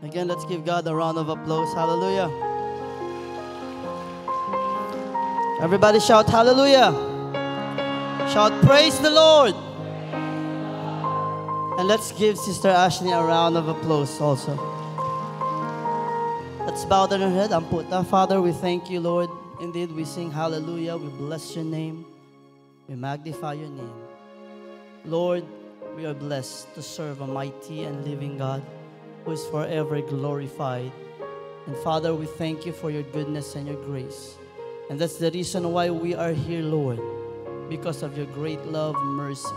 Again, let's give God a round of applause. Hallelujah. Everybody shout hallelujah. Shout praise the Lord. And let's give Sister Ashley a round of applause also. Let's bow down our head and put that. Father, we thank you, Lord. Indeed, we sing hallelujah. We bless your name. We magnify your name. Lord, we are blessed to serve a mighty and living God who is forever glorified. And Father, we thank you for your goodness and your grace. And that's the reason why we are here, Lord, because of your great love, mercy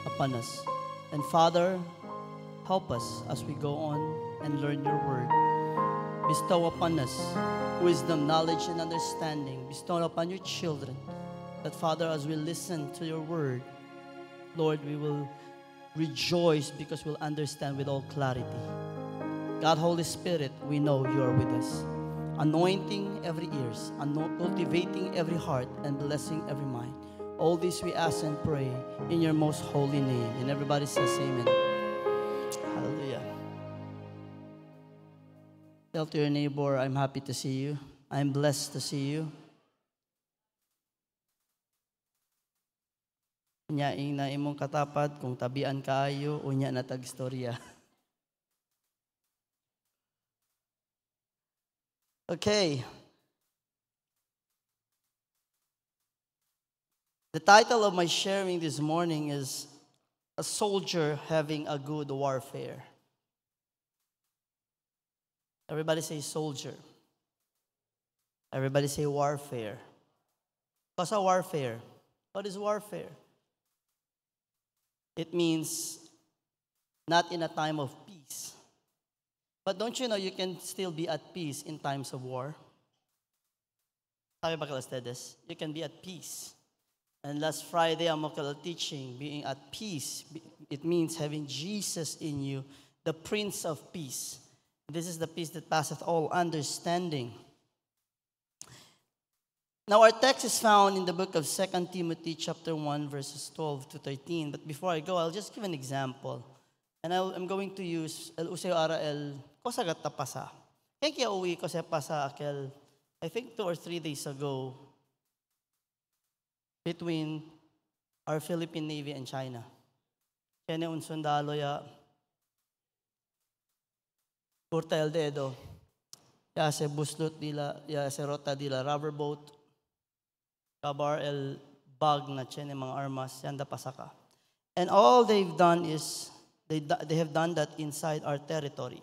upon us. And Father, help us as we go on and learn your word. Bestow upon us wisdom, knowledge, and understanding. Bestow upon your children that, Father, as we listen to your word, Lord, we will rejoice because we'll understand with all clarity. God, Holy Spirit, we know you are with us, anointing every ears, cultivating every heart, and blessing every mind. All this we ask and pray in your most holy name. And everybody says amen. Hallelujah. Tell to your neighbor, I'm happy to see you. I'm blessed to see you. Nyaing na imong katapat, kung tabian kaayo, unya na tag-istorya. Okay. The title of my sharing this morning is A Soldier Having a Good Warfare. Everybody say soldier. Everybody say warfare. What's a warfare? What is warfare? It means not in a time of peace. But don't you know you can still be at peace in times of war? Sabi ba kala ustedes? You can be at peace. And last Friday, I'm teaching, being at peace. It means having Jesus in you, the Prince of Peace. This is the peace that passeth all understanding. Now, our text is found in the book of 2 Timothy chapter 1, verses 12 to 13. But before I go, I'll just give an example. And I'm going to use el usay ara el kosagat tapasa. Kaya uwi ko sa pasa akel, I think 2 or 3 days ago, between our Philippine Navy and China. Kaya un sundalo ya Porta el Dedo, ya se buslot dila, ya se rota dila rubber boat, kabar el bag na chene mga armas, yanda pasaka. And all they've done is, they have done that inside our territory.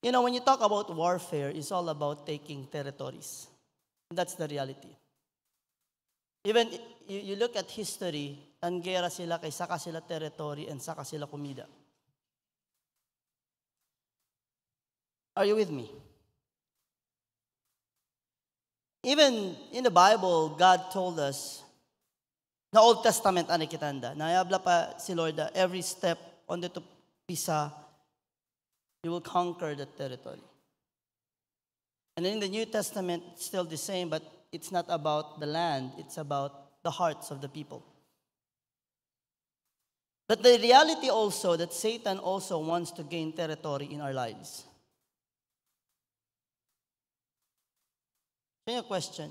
You know, when you talk about warfare, it's all about taking territories. That's the reality. Even you look at history, tanggera sila kay saka sila territory and saka sila kumida. Are you with me? Even in the Bible, God told us, na Old Testament, ano kitanda, nayabla pa si Lord, every step on the to pisa, you will conquer the territory. And in the New Testament, it's still the same, but it's not about the land, it's about the hearts of the people. But the reality also that Satan also wants to gain territory in our lives. So yung question,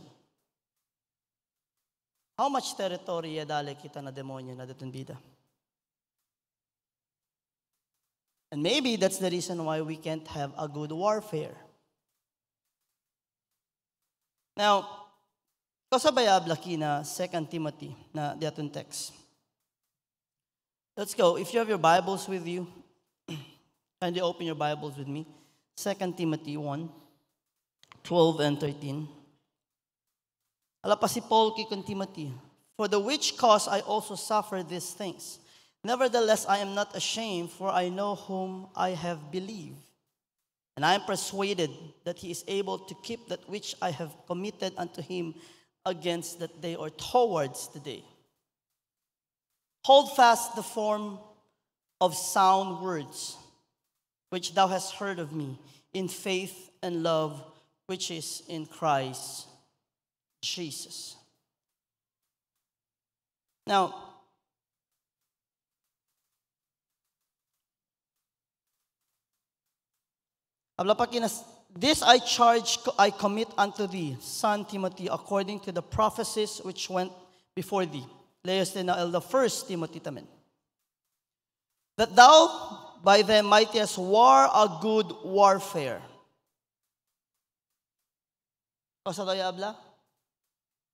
how much territory yadali kita na demonyo na detundida? And maybe that's the reason why we can't have a good warfare. Now, kasabay laki na 2 Timothy na diaton text. Let's go. If you have your Bibles with you, kindly open your Bibles with me. 2 Timothy 1, 12 and 13. Ala pa si Paul kay Timothy, for the which cause I also suffer these things. Nevertheless, I am not ashamed, for I know whom I have believed. And I am persuaded that he is able to keep that which I have committed unto him against that day or towards the day. Hold fast the form of sound words, which thou hast heard of me, in faith and love, which is in Christ Jesus. Now, Habla pa kinas, this I charge, I commit unto thee, son Timothy, according to the prophecies which went before thee. Layas din na the first Timothy tamen. That thou by them mightest war a good warfare. Cosa tayo habla?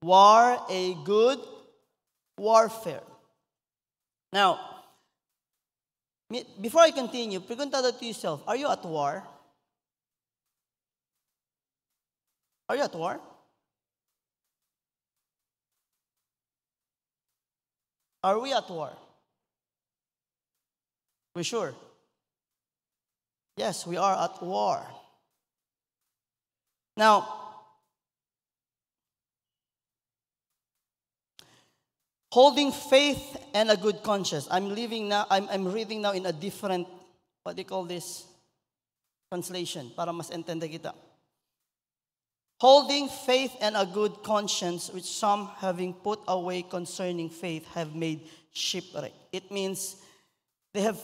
War a good warfare. Now, before I continue, pregunta to yourself, are you at war? Are you at war? Are we at war? We sure? Yes, we are at war. Now, holding faith and a good conscience. I'm reading now in a different, what do you call this? Translation, para mas entenda kita. Holding faith and a good conscience, which some having put away concerning faith have made shipwreck. It means they have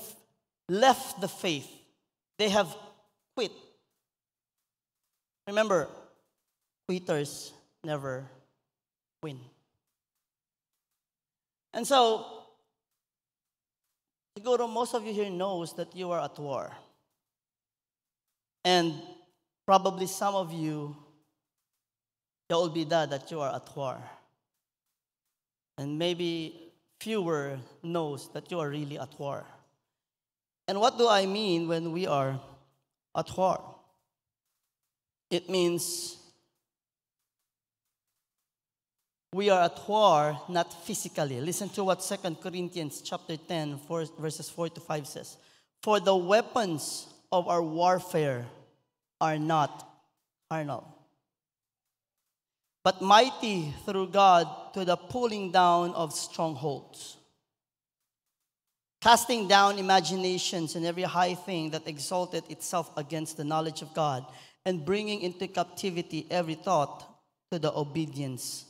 left the faith. They have quit. Remember, quitters never win. And so, siguro most of you here knows that you are at war. And probably some of you, there will be that you are at war. And maybe fewer knows that you are really at war. And what do I mean when we are at war? It means we are at war not physically. Listen to what 2 Corinthians chapter 10, verses 4 to 5 says. For the weapons of our warfare are not carnal, but mighty through God to the pulling down of strongholds, casting down imaginations and every high thing that exalted itself against the knowledge of God, and bringing into captivity every thought to the obedience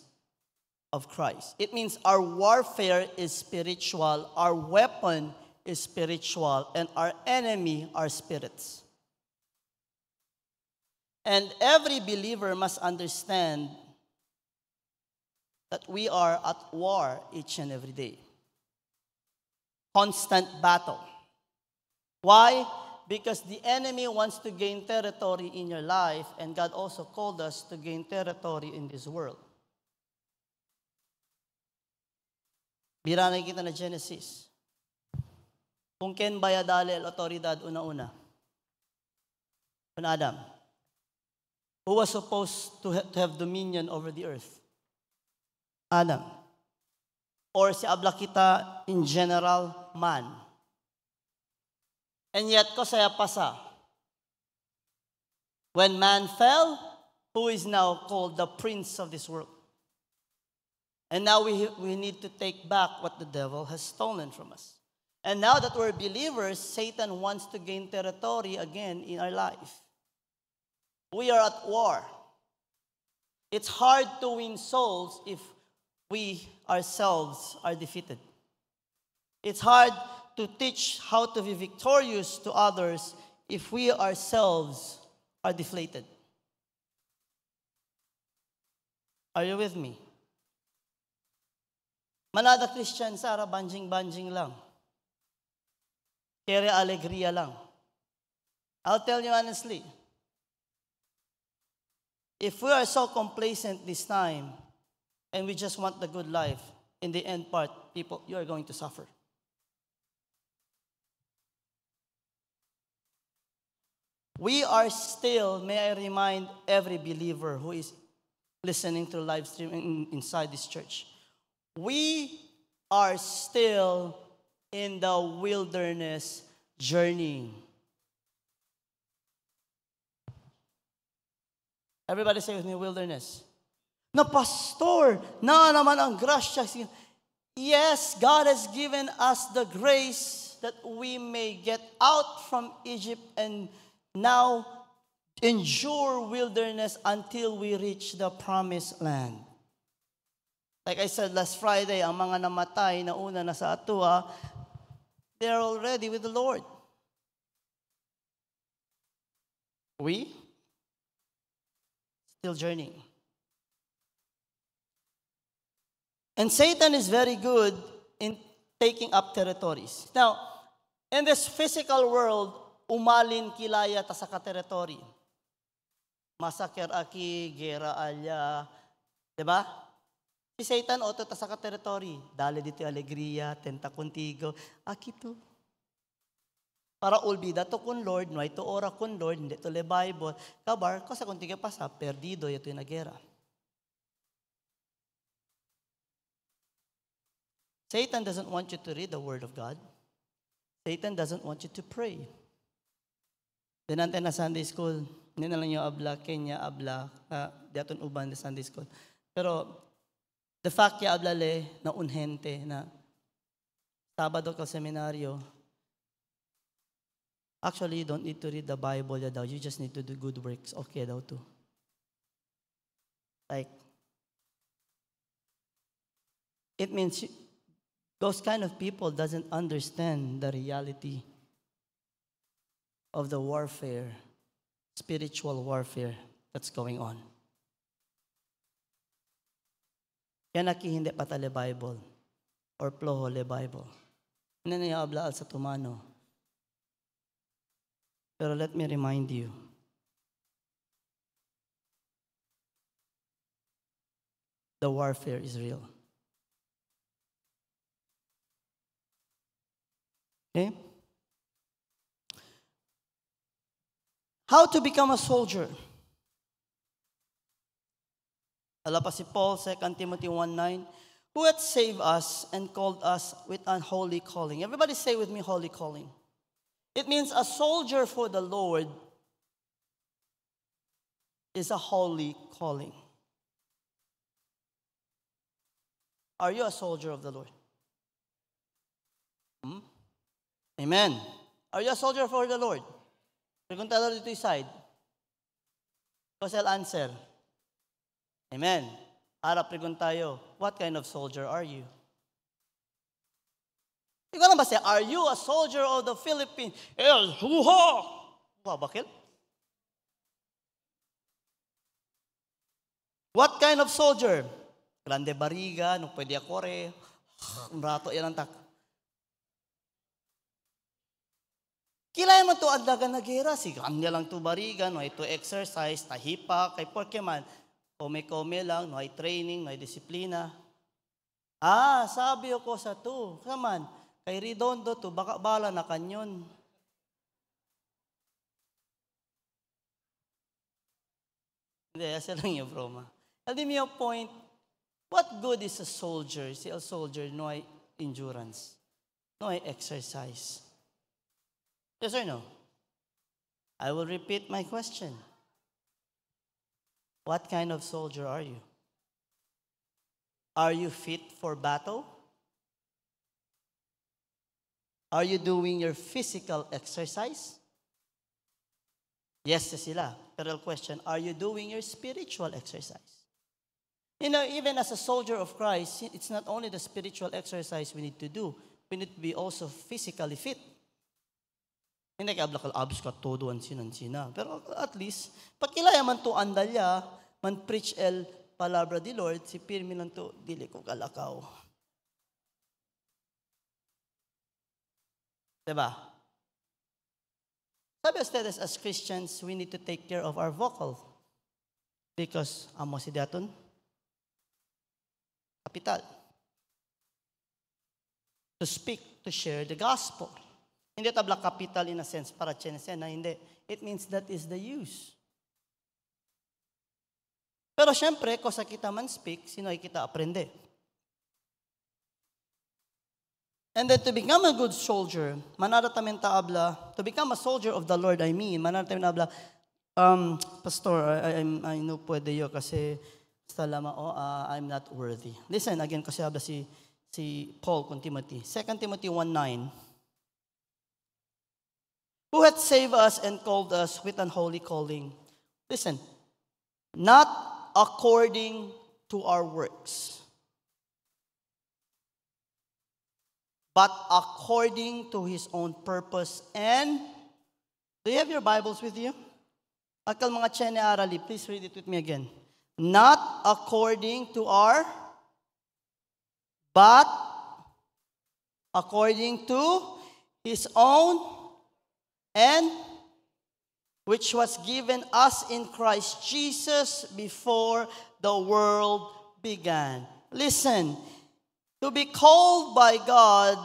of Christ. It means our warfare is spiritual, our weapon is spiritual, and our enemy are spirits. And every believer must understand that we are at war each and every day. Constant battle. Why? Because the enemy wants to gain territory in your life, and God also called us to gain territory in this world. Biranay kita na Genesis. Kung ken baya dali al otoridad una-una. Kung Adam, who was supposed to have dominion over the earth? Adam. Or si abla kita in general, man. And yet, ko saya pasa. When man fell, who is now called the prince of this world? And now we need to take back what the devil has stolen from us. And now that we're believers, Satan wants to gain territory again in our life. We are at war. It's hard to win souls if we ourselves are defeated. It's hard to teach how to be victorious to others if we ourselves are deflated. Are you with me? Manada Christian, Sara, banjing-banjing lang. Kere alegria lang. I'll tell you honestly, if we are so complacent this time, and we just want the good life, in the end part, people, you are going to suffer. We are still, may I remind every believer who is listening to live stream inside this church, we are still in the wilderness journey. Everybody say with me, wilderness. Na pastor, na naman ang grasya. Yes, God has given us the grace that we may get out from Egypt and now endure wilderness until we reach the promised land. Like I said last Friday, ang mga namatay na una na sa atua, they're already with the Lord. We still journeying. And Satan is very good in taking up territories. Now, in this physical world, umalin kilaya ta sa ka-territory. Masakir aki, gera alya, diba? Si Satan oto ta sa ka-territory. Dali dito alegria, tenta contigo, aki to. Para ulbida to kun Lord, no ito ora kun Lord, hindi to le Bible. Kabar, ko sa contigo pasa, perdido ito yung nagera. Satan doesn't want you to read the Word of God. Satan doesn't want you to pray. Dinante na Sunday school, hindi na lang yung abla, Kenya abla, diaton uban na Sunday school. Pero, the fact ya abla le, na unhente, na Sabado ka seminaryo, actually, you don't need to read the Bible ya daw. You just need to do good works. Okay daw too. Like, it means those kind of people doesn't understand the reality of the warfare, spiritual warfare that's going on. Kaya nakihindi patale Bible or ploho le Bible. Ano na ablaal sa tumano. Pero let me remind you, the warfare is real. Okay? How to become a soldier? Ala pa si Paul, 2 Timothy 1:9, who hath saved us and called us with an holy calling. Everybody say with me, holy calling. It means a soldier for the Lord is a holy calling. Are you a soldier of the Lord? Amen. Are you a soldier for the Lord? Pregunta daw dito yung side. Because I'll answer. Amen. Harap pregunta tayo, what kind of soldier are you? Ikaw na ba siya, are you a soldier of the Philippines? Huha! Bakit? What kind of soldier? Grande bariga, nung pwede akore, un rato yan ang tak. Kilaya mo to adlagan na gera, si kanya lang to bariga, no ay to exercise, tahipa, kay Pokemon, kome-kome lang, no ay training, no ay disiplina. Sabi ko sa to, kaman, kay Redondo to, baka bala na kanyon. Hindi, asa lang yung broma. Tell me your point, what good is a soldier? Si a soldier, no ay endurance, no ay exercise. Yes or no? I will repeat my question. What kind of soldier are you? Are you fit for battle? Are you doing your physical exercise? Yes, sila. Pero question, are you doing your spiritual exercise? You know, even as a soldier of Christ, it's not only the spiritual exercise we need to do. We need to be also physically fit. Hindi ka abs ka todo ang sina. Pero at least, pag kilaya man to andalya, man preach el palabra di Lord, si pirmi lang to, dili ko kalakaw. Diba? Sabi ustedes, as Christians, we need to take care of our vocal. Because, amo si daton, kapital. To speak, to share the gospel. Hindi tabla capital in a sense para chenesen na hindi. It means that is the use. Pero syempre, kung sa kita man speak, sino ay kita aprende? And then to become a good soldier, manara tamen taabla, to become a soldier of the Lord, manara tamen taabla, Pastor, I know pwede yo kasi sa lama, I'm not worthy. Listen, again, kasi habla si Paul kung Timothy. 2 Timothy 1:9. Who hath saved us and called us with an holy calling. Listen, not according to our works, but according to His own purpose. And, do you have your Bibles with you? Akal mga Chene Arali, please read it with me again. Not according to our, but according to His own, and which was given us in Christ Jesus before the world began. Listen, to be called by God,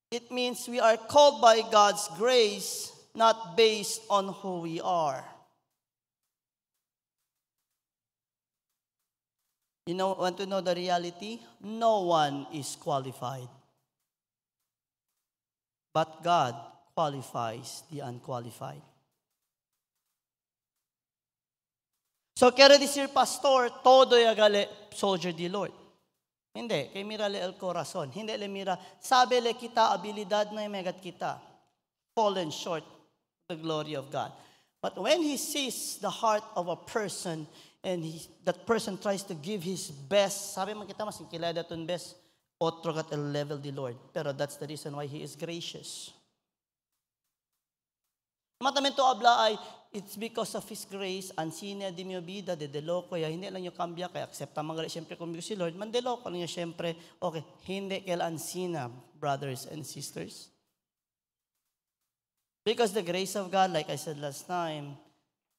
it means we are called by God's grace, not based on who we are. You know, want to know the reality? No one is qualified. But God qualifies the unqualified. So, kaya decir, pastor, todo yagale soldier di Lord. Hindi, kay mira le el corazon. Hindi le mira, sabi le kita, abilidad na megat kita. Fallen short of the glory of God. But when He sees the heart of a person, and that person tries to give his best, sabi man kita, mas kilala ton best, otro kat el level di Lord. Pero that's the reason why He is gracious. Matamen to abla ay, it's because of His grace, ansina di mi vida, de deloko, ya hindi lang yung kambya, kaya accepta mangali, siyempre kung si Lord, mandeloko lang niya, siyempre, okay, hindi kail ansina, brothers and sisters. Because the grace of God, like I said last time,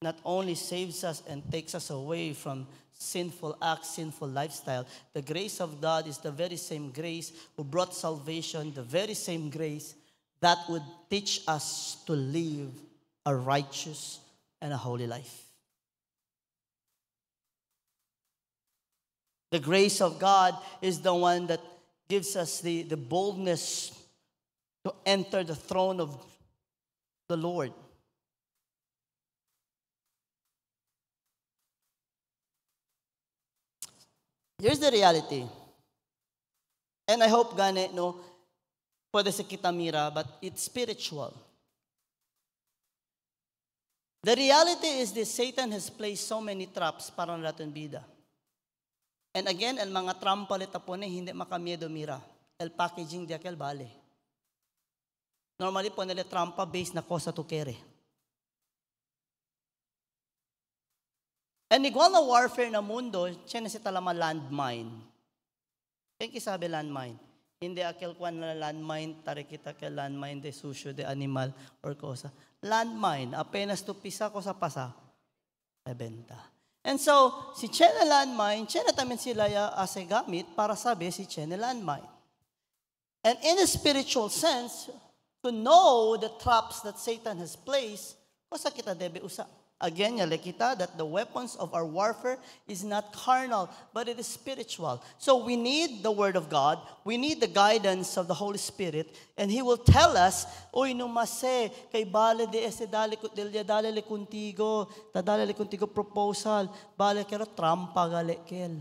not only saves us and takes us away from sinful acts, sinful lifestyle, the grace of God is the very same grace who brought salvation, the very same grace that would teach us to live a righteous and a holy life. The grace of God is the one that gives us the boldness to enter the throne of the Lord. Here's the reality. And I hope gane, no, pwede sa kita mira, but it's spiritual. The reality is this, Satan has placed so many traps para natin bida. And again, el mga trampa lita po na hindi makamiedo mira. El packaging di akel bale. Normally po nila trampa based na kosa to kere. And igual na warfare na mundo, siya na si talama landmine. Kaya kisabi landmine. Hindi akel kwan na landmine, tari kita ke landmine de susyo de animal or kosa. Landmine, apenas to pisa ko sa pasa, ebenta. And so, si Chena landmine, Chena tamin sila ya ase gamit para sabi si Chena landmine. And in a spiritual sense, to know the traps that Satan has placed, kosa kita debe usa. Again, yale kita that the weapons of our warfare is not carnal, but it is spiritual. So we need the Word of God. We need the guidance of the Holy Spirit. And He will tell us, Uy, numase, kay bale de ese dale le contigo, tadale le contigo proposal, bale kero trampa gale kel.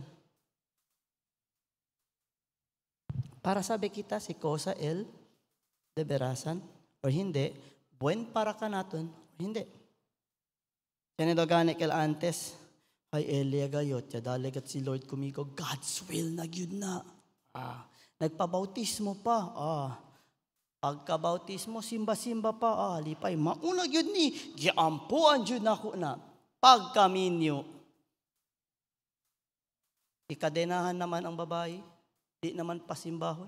Para sabi kita, si kosa el deberasan, or hindi, buen para ka naton, or hindi. Kaya gani kel antes, ay Elia gayot, ya dalegat si Lord kumigo, God's will na yun na. Nagpabautismo pa. Pagkabautismo, simba-simba pa. Lipay, mauna yun ni, giampuan yun ako na. Pagkaminyo. Ikadenahan naman ang babae, di naman pasimbahon.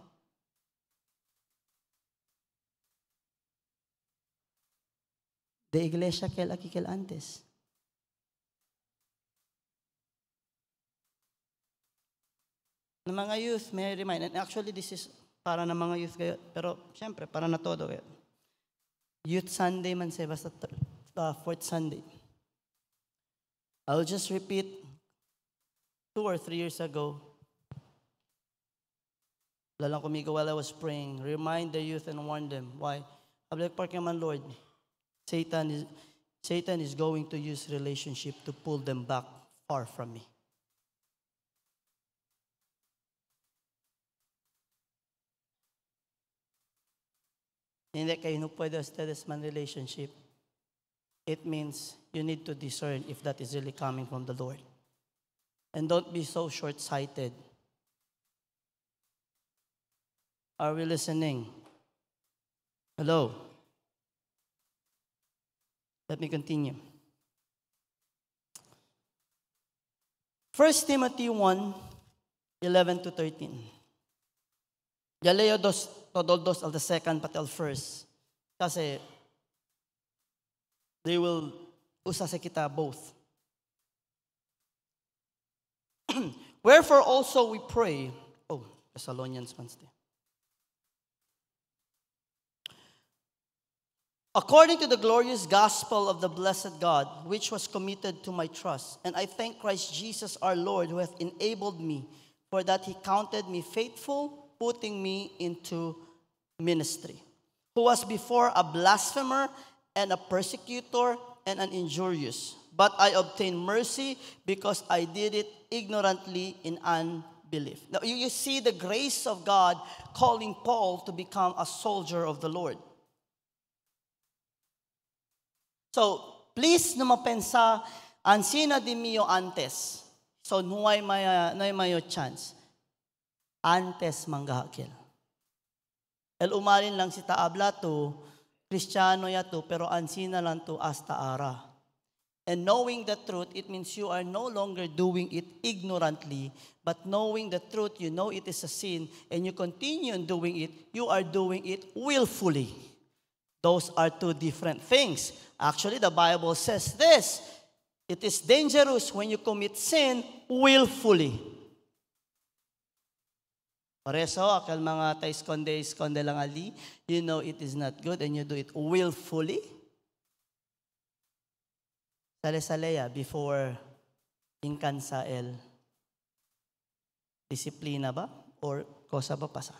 De iglesia kel aki kel antes. Na mga youth, may I remind, and actually this is para na mga youth kayo, pero siyempre, para na todo kayo. Youth Sunday man siya, basta fourth Sunday. I'll just repeat 2 or 3 years ago. Lalang kumigo while I was praying, remind the youth and warn them. Why? Public park naman, Lord. Satan is going to use relationship to pull them back far from me. Hindi kayo no pwede ustedes man relationship. It means you need to discern if that is really coming from the Lord. And don't be so short-sighted. Are we listening? Hello? Let me continue. 1 Timothy 1:11-13. Ya leo dos al the second pati al first. Kasi they will usa sa kita both. Wherefore also we pray. Thessalonians man stay. According to the glorious gospel of the blessed God, which was committed to my trust, and I thank Christ Jesus our Lord, who hath enabled me, for that he counted me faithful, putting me into ministry, who was before a blasphemer and a persecutor and an injurious. But I obtained mercy because I did it ignorantly in unbelief. Now you see the grace of God calling Paul to become a soldier of the Lord. So, please na mapensa, ansina di mio antes. So, nuay mayo chance. Antes manggahakil. El umalin lang si taabla to, Kristiyano yato, pero ansina lang to hasta ara. And knowing the truth, it means you are no longer doing it ignorantly, but knowing the truth, you know it is a sin, and you continue in doing it, you are doing it willfully. Those are two different things. Actually, the Bible says this, it is dangerous when you commit sin willfully. Pareso, akal mga taiskonde lang ali, you know it is not good and you do it willfully. Sale-saleya, before inkansael, disiplina ba? Or kosa ba pasa?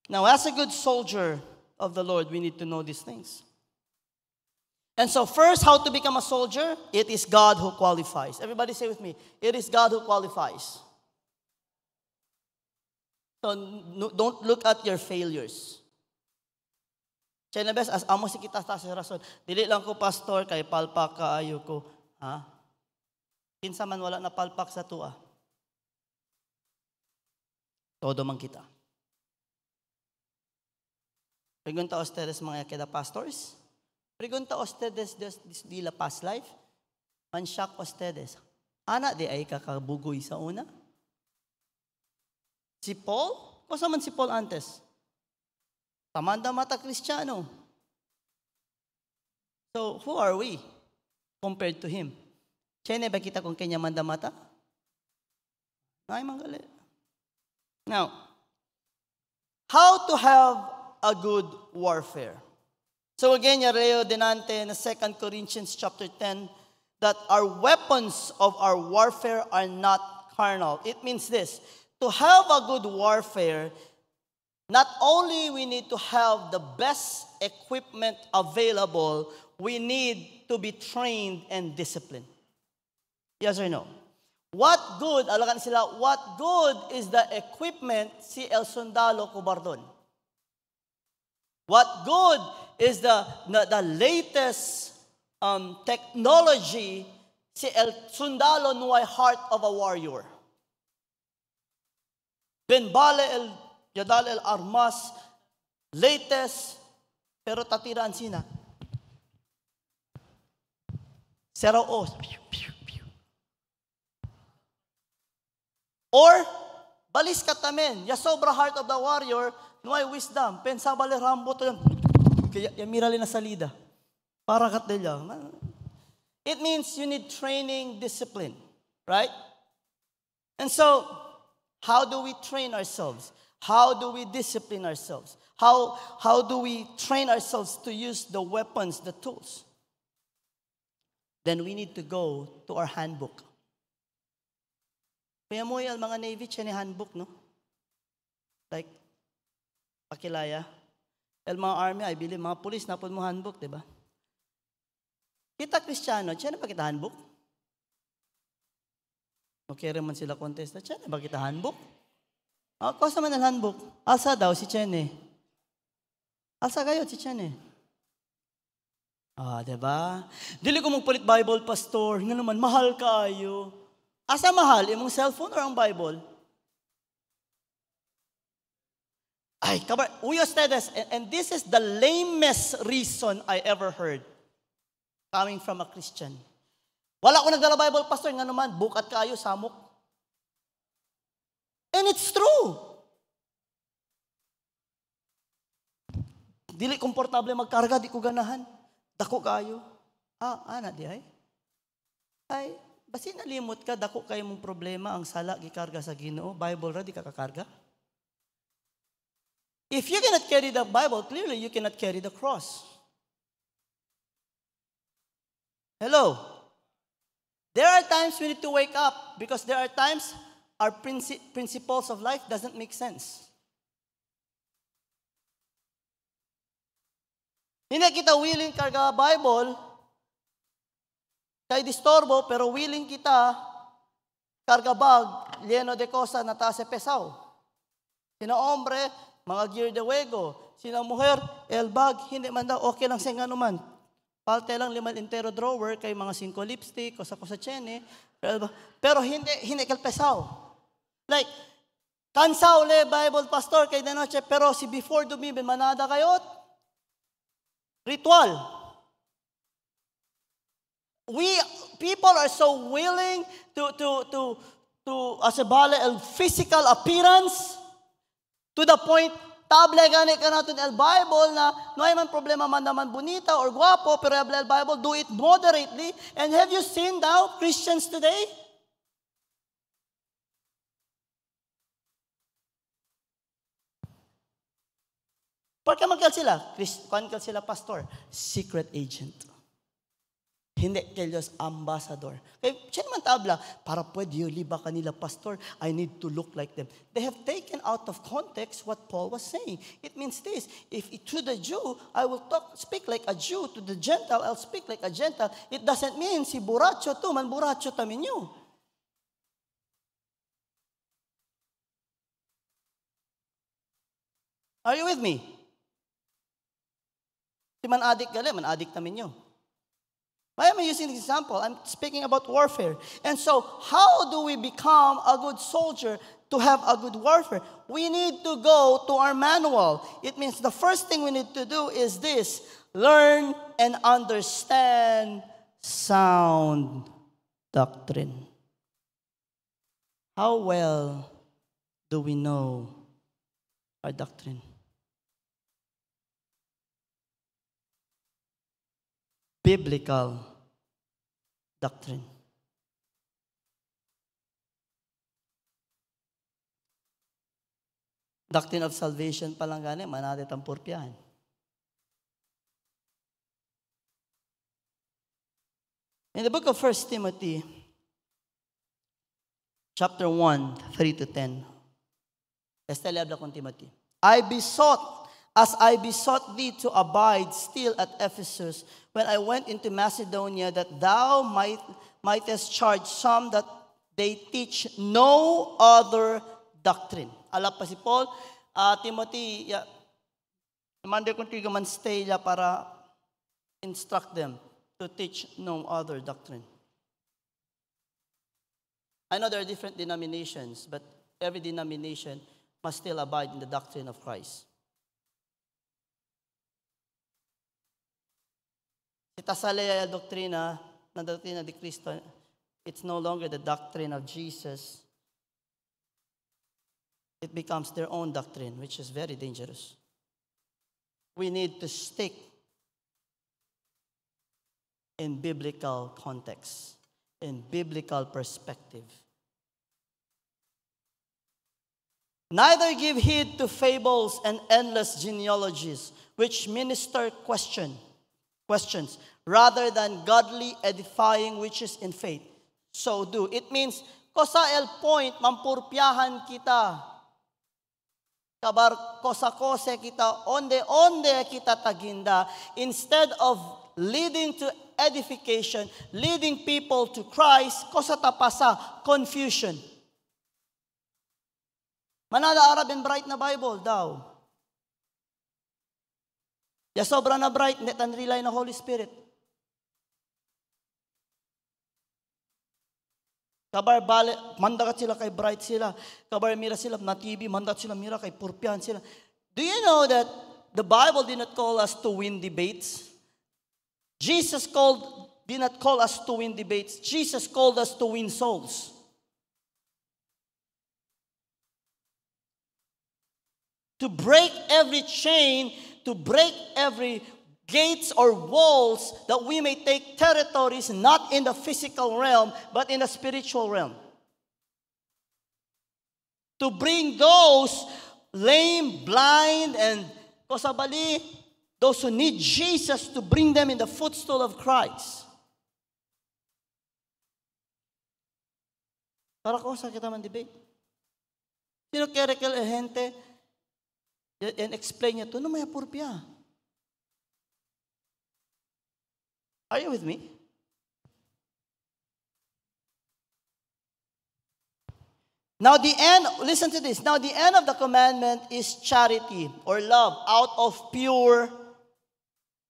Now, as a good soldier of the Lord, we need to know these things. And so first, how to become a soldier? It is God who qualifies. Everybody say with me, it is God who qualifies. So don't look at your failures. Chena bes, as amo si kita sa rason, dili lang ko pastor, kay palpak kaayo ko. Ha? Kinsa man wala na palpak sa tua. Todo man kita. Pregunta ustedes mga keda pastors. Pregunta ustedes de la past life. Mansyak ustedes. Ana di ay kakabugoy sa una? Si Paul? Kosa man si Paul antes? Tamanda mata Kristiyano. So, who are we compared to him? Chene ba kita kung kanya manda mata? Ay, manggali. Now, how to have a good warfare? So again, yareo dinante na 2 Corinthians chapter 10, that our weapons of our warfare are not carnal. It means this, to have a good warfare, not only we need to have the best equipment available, we need to be trained and disciplined. Yes or no? What good, alakan sila, what good is the equipment si El Sundalo Cobardon? What good is the latest technology si El Sundalo Nuay Heart of a Warrior? Benbale El Yadal El Armas, latest, pero tatiraan sina. Zero O. Or, balis katamen, ya sobra Heart of the Warrior, nuay wisdom, pensa bale Rambo to yan, kaya yamirali na salida. Para katilya. It means you need training, discipline, right? And so, how do we train ourselves? How do we discipline ourselves? How do we train ourselves to use the weapons, the tools? Then we need to go to our handbook. Kaya mo yung mga Navy, siya handbook, no? Like, pakilaya. El mga Army, I believe, mga police, napod mo handbook, diba? Kita Kristiyano, siya na ba kita handbook? Okay rin man sila contest, siya na ba kita handbook? Kosa man ang handbook. Alsa daw si Chene. Alsa kayo si Chene. Diba? Dili ko magpalit Bible, pastor. Nga naman, mahal kayo. Asa mahal? Imong cellphone or ang Bible? Ay, kabar. Uy, ustedes. And this is the lamest reason I ever heard coming from a Christian. Wala ko nagdala Bible, pastor, nga naman, bukat kayo, samok. And it's true. Dili komportable magkarga, di ko ganahan. Dako kayo. Ana di ay? Ay, basi nalimot ka, dako kayo mong problema, ang sala, gikarga sa Ginoo, Bible ra, di ka kakarga. If you cannot carry the Bible, clearly you cannot carry the cross. Hello? There are times we need to wake up because there are times our principles of life doesn't make sense. Hindi kita willing karga Bible, kay distorbo, pero willing kita karga bag, lleno de cosa na taas e pesaw. Sino hombre, mga gear de juego. Sino mujer, el bag, hindi man daw, okay lang siya nga naman. Palte lang 5 entero drawer, kay mga 5 lipstick, kosa chene, pero hindi kal pesaw. Like, kansaw le Bible pastor, kay de noche, pero si before dumiben, manada kayot, ritual. People are so willing to as a physical appearance to the point table gani ka natin el Bible na no ay man problema man naman bonita or guwapo pero el Bible do it moderately. And have you seen now Christians today? Porque magkal sila, kal sila pastor, secret agent. Hindi kayo ambassador. Kaya siya naman tabla, para pwede yung liba kanila pastor, I need to look like them. They have taken out of context what Paul was saying. It means this, if to the Jew, I will speak like a Jew, to the Gentile, I'll speak like a Gentile. It doesn't mean si buracho to, man buracho taminyo. Are you with me? Si man adik gali, man adik namin nyo. Why am I using this example? I'm speaking about warfare. And so, how do we become a good soldier to have a good warfare? We need to go to our manual. It means the first thing we need to do is this. Learn and understand sound doctrine. How well do we know our doctrine? Biblical doctrine. Doctrine of salvation pa lang gani, manati ang purpiyahan. In the book of 1 Timothy, chapter 1, 3-10, Estelle habla con Timothy. As I besought thee to abide still at Ephesus, when I went into Macedonia, that thou mightest charge some that they teach no other doctrine. Alap pa si Paul, Timothy, mande kong tiga man stay para instruct them to teach no other doctrine. I know there are different denominations, but every denomination must still abide in the doctrine of Christ. Itasalaya doctrina di Cristo, it's no longer the doctrine of Jesus. It becomes their own doctrine, which is very dangerous. We need to stick in biblical context, in biblical perspective. Neither give heed to fables and endless genealogies, which minister questions, rather than godly edifying which is in faith. So do. It means, kosa el point, mampurpiyahan kita. Kabar kosa-kose kita, onde kita taginda. Instead of leading to edification, leading people to Christ, kosa tapasa, confusion. Manada Arab and bright na Bible daw. Ya sobra na bright, net and rely na Holy Spirit. Kabar bale, mandakat sila kay bright sila. Kabar mira sila na TV, mandat sila mira kay purpian sila. Do you know that the Bible did not call us to win debates? Jesus called did not call us to win debates. Jesus called us to win souls. To break every chain, to break every gates or walls, that we may take territories not in the physical realm, but in the spiritual realm. To bring those lame, blind, and kosabali, those who need Jesus, to bring them in the footstool of Christ. Para ko sa kita man debate. Sino kere kel gente and explain niya to, no may apurpia. Are you with me? Now the end, listen to this. Now the end of the commandment is charity or love out of pure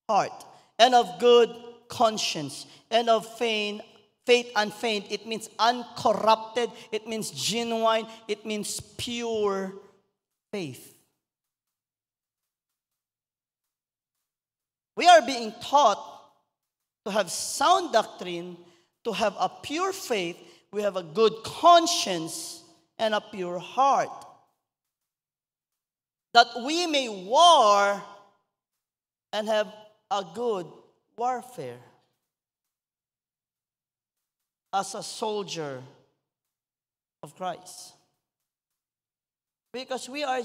heart and of good conscience and of faith unfeigned. It means uncorrupted. It means genuine. It means pure faith. We are being taught to have sound doctrine, to have a pure faith. We have a good conscience and a pure heart, that we may war and have a good warfare as a soldier of Christ. Because we are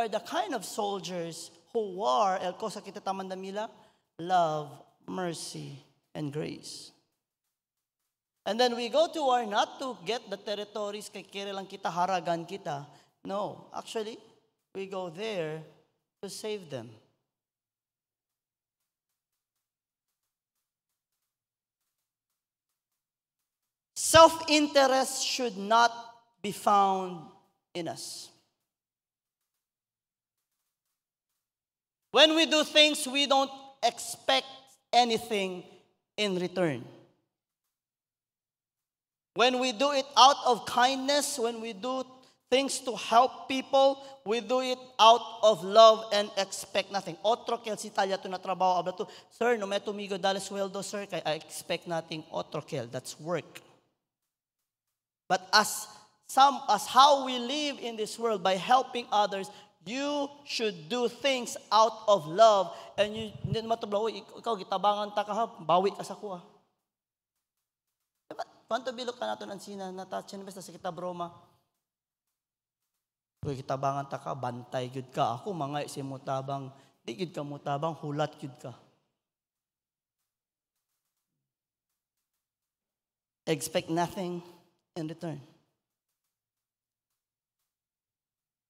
the kind of soldiers who war, el cosa kita tamandamila, love, mercy, and grace. And then we go to war not to get the territories, kay kere lang kita, haragan kita. No, actually, we go there to save them. Self-interest should not be found in us. When we do things, we don't expect anything in return. When we do it out of kindness, when we do things to help people, we do it out of love and expect nothing. Otro kel si talya to na trabaho abla to, sir, no me tumigo dale sweldo, sir, kay I expect nothing. Otro kel, that's work. But as how we live in this world, by helping others, you should do things out of love. And you hindi naman tablaw, ikaw gitabangan ta ka ha, bawi ka sa kuha. Diba? Kwanto bilog ka nato ng sina, natatsin basta sa kita broma. Kung gitabangan ta ka, bantay gyud ka. Ako mga si mutabang, di gyud ka mutabang, hulat gyud ka. Expect nothing in return.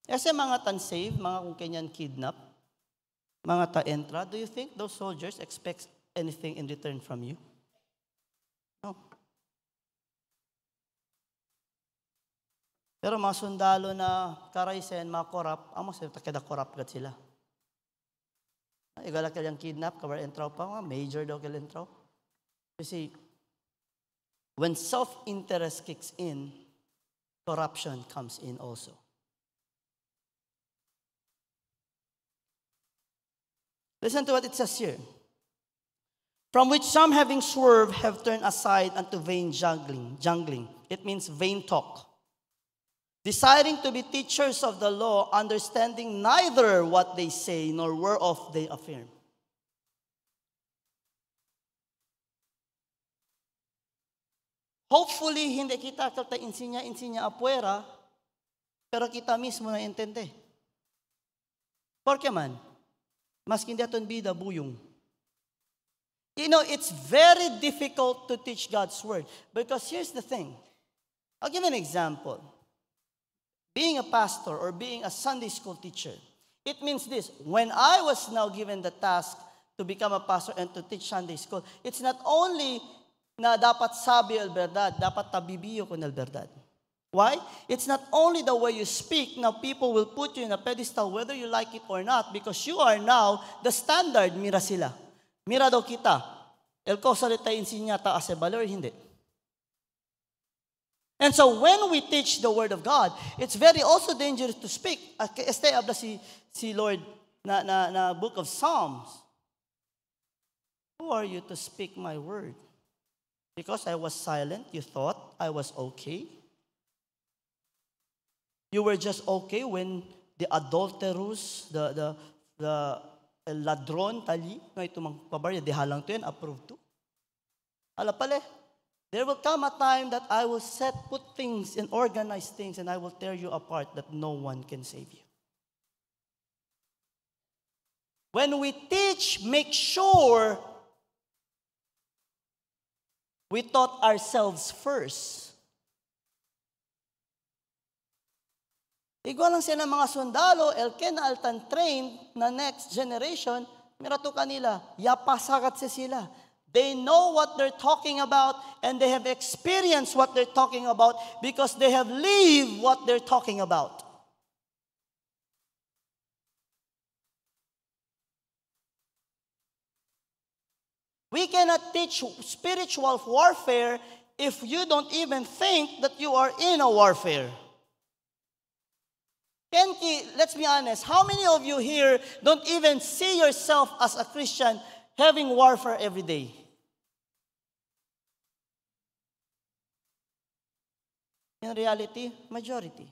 Kasi mga tan-save, mga kung kanyan kidnap, mga ta-entra, do you think those soldiers expect anything in return from you? No. Pero mga sundalo na karaysen, mga korap, amo sa takeda korap gat sila. Igala kayang kidnap, kabar entraw pa, mga major daw kayang entraw. You see, when self-interest kicks in, corruption comes in also. Listen to what it says here. From which some having swerved have turned aside unto vain jangling. It means vain talk. Deciding to be teachers of the law, understanding neither what they say nor whereof they affirm. Hopefully, hindi kita kalta insinya apuera, pero kita mismo na intende. Porque man, maski hindi aton bida buyong. You know, it's very difficult to teach God's word. Because here's the thing. I'll give an example. Being a pastor or being a Sunday school teacher, it means this. When I was now given the task to become a pastor and to teach Sunday school, it's not only na dapat sabi el verdad, dapat tabibiyo ko el verdad. Why? It's not only the way you speak. Now people will put you in a pedestal whether you like it or not, because you are now the standard. Mira sila. Mira daw kita. El ko salita insinyata asebalo or hindi. And so when we teach the word of God, it's very also dangerous to speak. Este abla si Lord na book of Psalms. Who are you to speak my word? Because I was silent, you thought I was okay. You were just okay when the adulterous, the ladron, tali, no, ito mang pabarya, di halang to yan, approved to. Ala pala, there will come a time that I will put things and organize things and I will tear you apart that no one can save you. When we teach, make sure we taught ourselves first. Igual lang sila mga sundalo, elken altan trained na next generation, mirato kanila, yapasakat sila. They know what they're talking about and they have experienced what they're talking about because they have lived what they're talking about. We cannot teach spiritual warfare if you don't even think that you are in a warfare. Let's be honest, how many of you here don't even see yourself as a Christian having warfare every day? In reality, majority.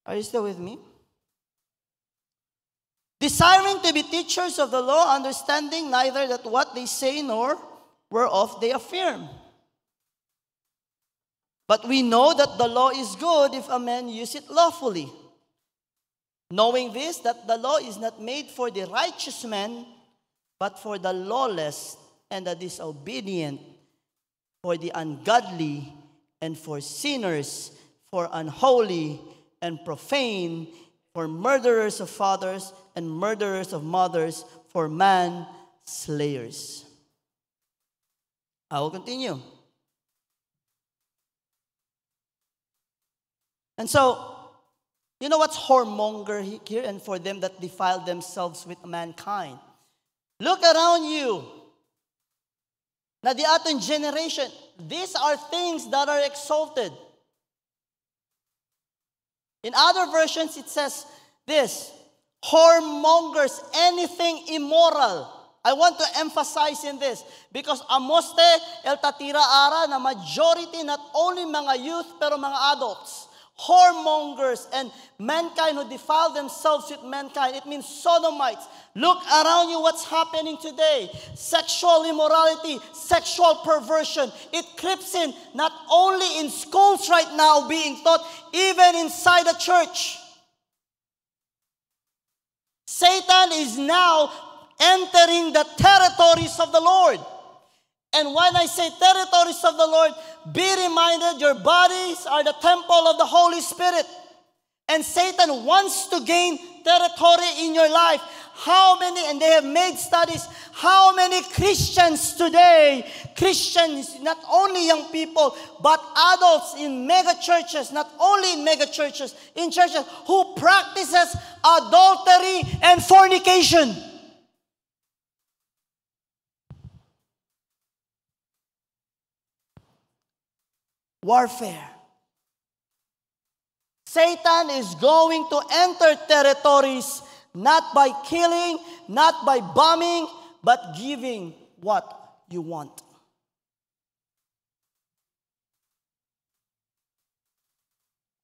Are you still with me? Desiring to be teachers of the law, understanding neither that what they say nor whereof they affirm. But we know that the law is good if a man use it lawfully. Knowing this, that the law is not made for the righteous man, but for the lawless and the disobedient, for the ungodly and for sinners, for unholy and profane, for murderers of fathers and murderers of mothers, for manslayers. I will continue. And so, you know what's whoremonger here? And for them that defile themselves with mankind. Look around you. Na the ating generation, these are things that are exalted. In other versions, it says this, whoremongers, anything immoral. I want to emphasize in this because amoste el tatira ara na majority, not only mga youth, pero mga adults. Whoremongers and mankind who defile themselves with mankind. It means sodomites. Look around you what's happening today. Sexual immorality, sexual perversion. It creeps in not only in schools right now being taught, even inside the church. Satan is now entering the territories of the Lord. And when I say territories of the Lord, be reminded your bodies are the temple of the Holy Spirit. And Satan wants to gain territory in your life. How many, and they have made studies, how many Christians today, Christians, not only young people, but adults in mega churches, not only in mega churches, in churches who practices adultery and fornication. Warfare. Satan is going to enter territories not by killing, not by bombing, but giving what you want.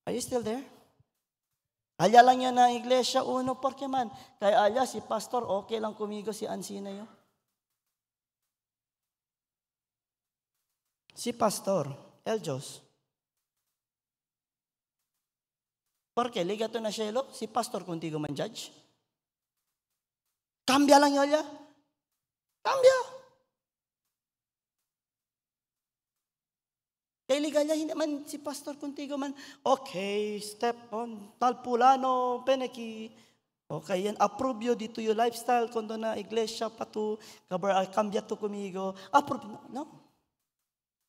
Are you still there? Alya lang yan na iglesia, uno, porque man. Kaya alya, si pastor, okay lang kumigo si Ansina yun. Si pastor, Eljos. Porque ligato na siya, si pastor contigo man judge. Cambia lang yun, alya. Cambia. Kaya ligalya, hindi man si pastor contigo man, okay, step on, talpulano, peneki, okay, yan, approve yo dito yung lifestyle, kundo na iglesia pa to, cambia to kumigo, approve, no.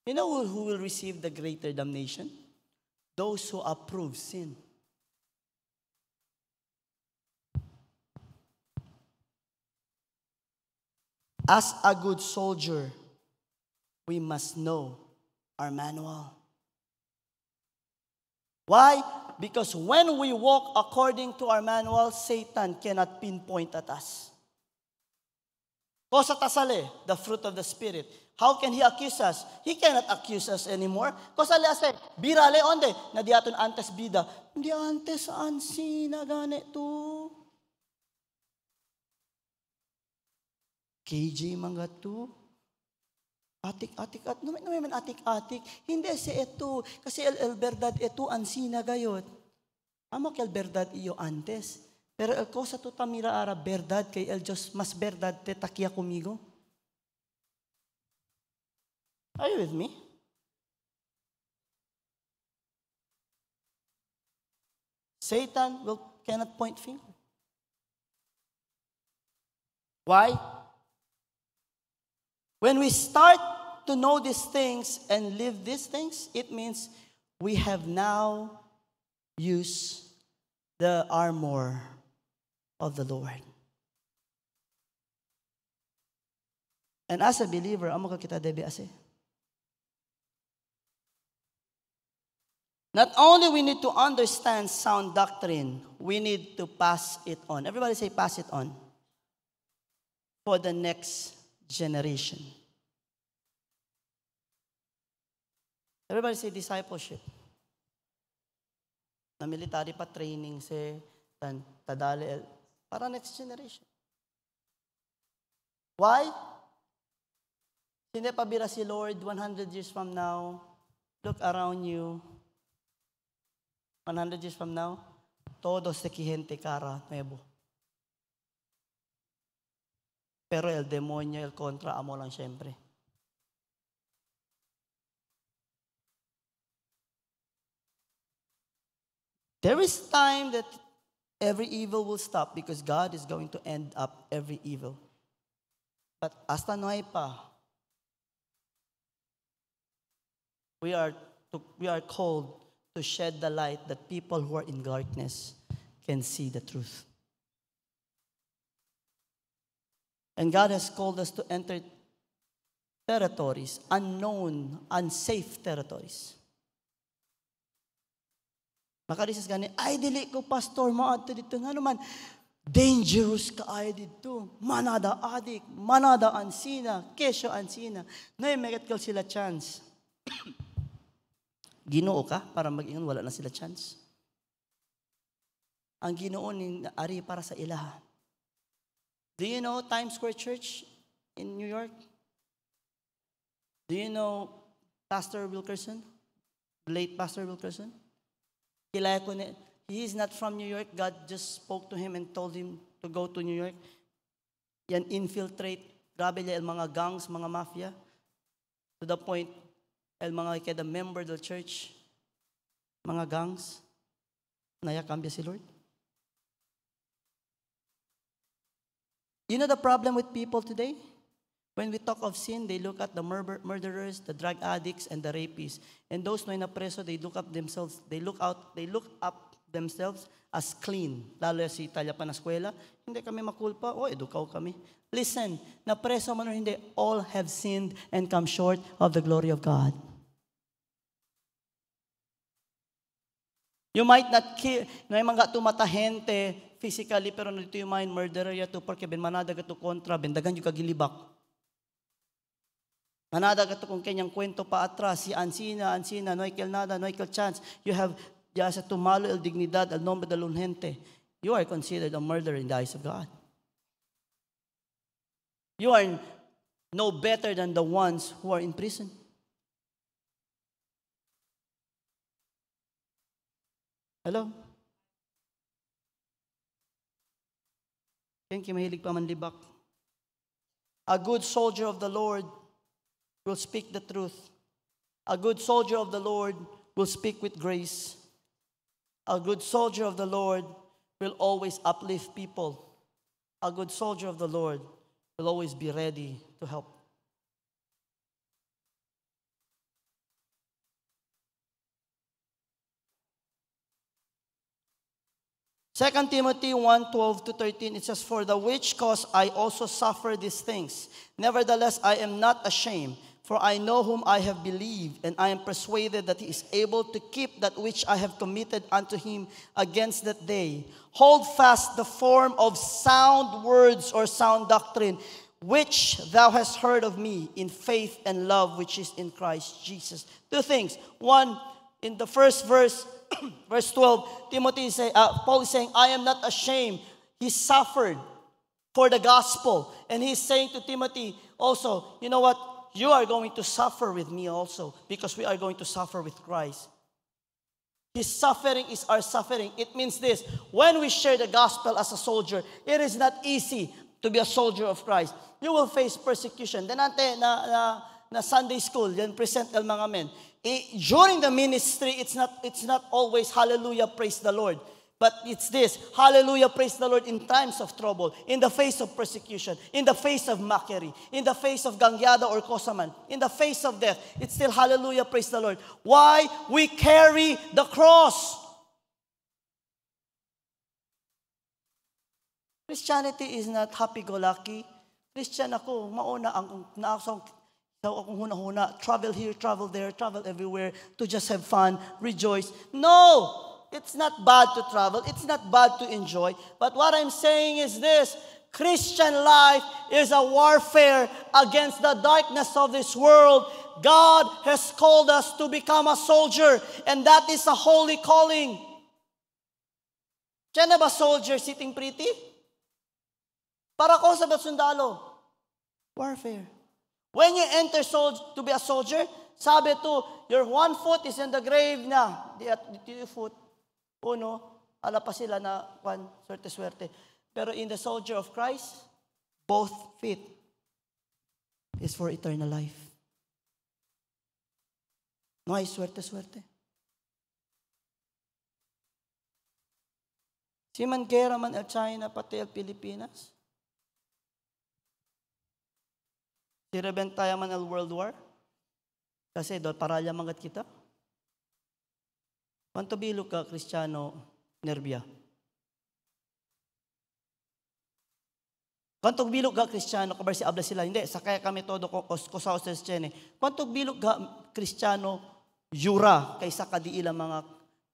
You know who will receive the greater damnation? Those who approve sin. As a good soldier, we must know our manual. Why? Because when we walk according to our manual, Satan cannot pinpoint at us. Kosa tasale, the fruit of the Spirit. How can He accuse us? He cannot accuse us anymore. Kosale ase, birale onde, na diaton antes bida. Hindi antes ansi na gane to. KJ mga to. Atik-atik at naman atik-atik. Hindi si ito. Kasi el verdad ito ansi na gayot. Amo que el verdad iyo antes. Pero el cosa tu tamira ara verdad kay el Diyos mas verdad te takia comigo. Are you with me? Satan cannot point finger. Why? When we start to know these things and live these things, it means we have now used the armor of the Lord. And as a believer, amo ka kita debe ase. Not only we need to understand sound doctrine, we need to pass it on. Everybody say pass it on. For the next generation. Everybody say discipleship. Na military pa training say tadali para next generation. Why? Hindi pa bira si Lord 100 years from now. Look around you. 100 years from now, todos de gente cara nuevo. Pero el demonyo, el kontra, amo lang siyempre. There is time that every evil will stop because God is going to end up every evil. But hasta no hay pa. We are called to shed the light that people who are in darkness can see the truth. And God has called us to enter territories, unknown, unsafe territories. Makarisas gani, ay dili ko pastor, maadto dito nga naman, dangerous ka ay dito. Manada adik, manada ansina, kesyo ansina. Nay megat kal sila chance. Ginoo ka para mag-ingon, wala na sila chance. Ang Ginoo ni ari para sa ilaha. Do you know Times Square Church in New York? Do you know Pastor Wilkerson? Late Pastor Wilkerson? Kilala ko na, he is not from New York. God just spoke to him and told him to go to New York. Yan infiltrate, grabe niya el mga gangs, mga mafia. To the point, el mga kada member del church, mga gangs, nayakambya si Lord. You know the problem with people today? When we talk of sin, they look at the murderers, the drug addicts, and the rapists. And those na preso, they look up themselves as clean. Lalo si Talya pa na eskwela, hindi kami makulpa, edukaw kami. Listen, na preso man o hindi, all have sinned and come short of the glory of God. You might not kill, na mga tumatahente physically, pero nito yung mind murderer yato, porque ben manada gato kontra, bendagan yung kagilibak. Manada gato kung kanyang kwento pa atras, si Ansina, no hay nada, no hay chance. You have, ya sa tumalo el dignidad, el nombre de la gente. You are considered a murderer in the eyes of God. You are no better than the ones who are in prison. Hello? Thank you, mahilig pa man libak. A good soldier of the Lord will speak the truth. A good soldier of the Lord will speak with grace. A good soldier of the Lord will always uplift people. A good soldier of the Lord will always be ready to help. Second Timothy 1:12-13, it says, "For the which cause I also suffer these things. Nevertheless, I am not ashamed, for I know whom I have believed, and I am persuaded that he is able to keep that which I have committed unto him against that day. Hold fast the form of sound words or sound doctrine." which thou hast heard of me in faith and love which is in Christ Jesus. Two things. One, in the first verse, verse 12, Paul is saying, I am not ashamed. He suffered for the gospel. And he's saying to Timothy also, you know what? You are going to suffer with me also, because we are going to suffer with Christ. His suffering is our suffering. It means this: when we share the gospel as a soldier, it is not easy to be a soldier of Christ. You will face persecution. Then na Sunday school, then present el mga men. During the ministry, it's not always hallelujah, praise the Lord. But it's this: hallelujah, praise the Lord in times of trouble, in the face of persecution, in the face of mockery, in the face of gangyada or kosaman, in the face of death. It's still hallelujah, praise the Lord. Why? We carry the cross. Christianity is not happy-go-lucky. Christian ako, mauna ang naasong akong huna-huna, travel here, travel there, travel everywhere, to just have fun, rejoice. No! It's not bad to travel. It's not bad to enjoy. But what I'm saying is this: Christian life is a warfare against the darkness of this world. God has called us to become a soldier, and that is a holy calling. Diyan na ba soldier sitting pretty? Para ko sa sundalo. Warfare. When you enter to be a soldier, sabi to, your one foot is in the grave na. The foot. Uno, ala pa sila na, swerte-swerte. Pero in the soldier of Christ, both feet is for eternal life. No ay swerte-swerte. Si man gera man el China, pati el Pilipinas. Si rebentaya man el World War. Kasi do paralya mangat kita. Kwanto bilog ka, Kristiyano, Nerbia? Kwanto bilog ka, Kristiyano, kabar si abla sila? Hindi, sakaya kami todo sa hostels chene. Kwanto bilog ka, Kristiyano, Yura, kaysa kadiilang mga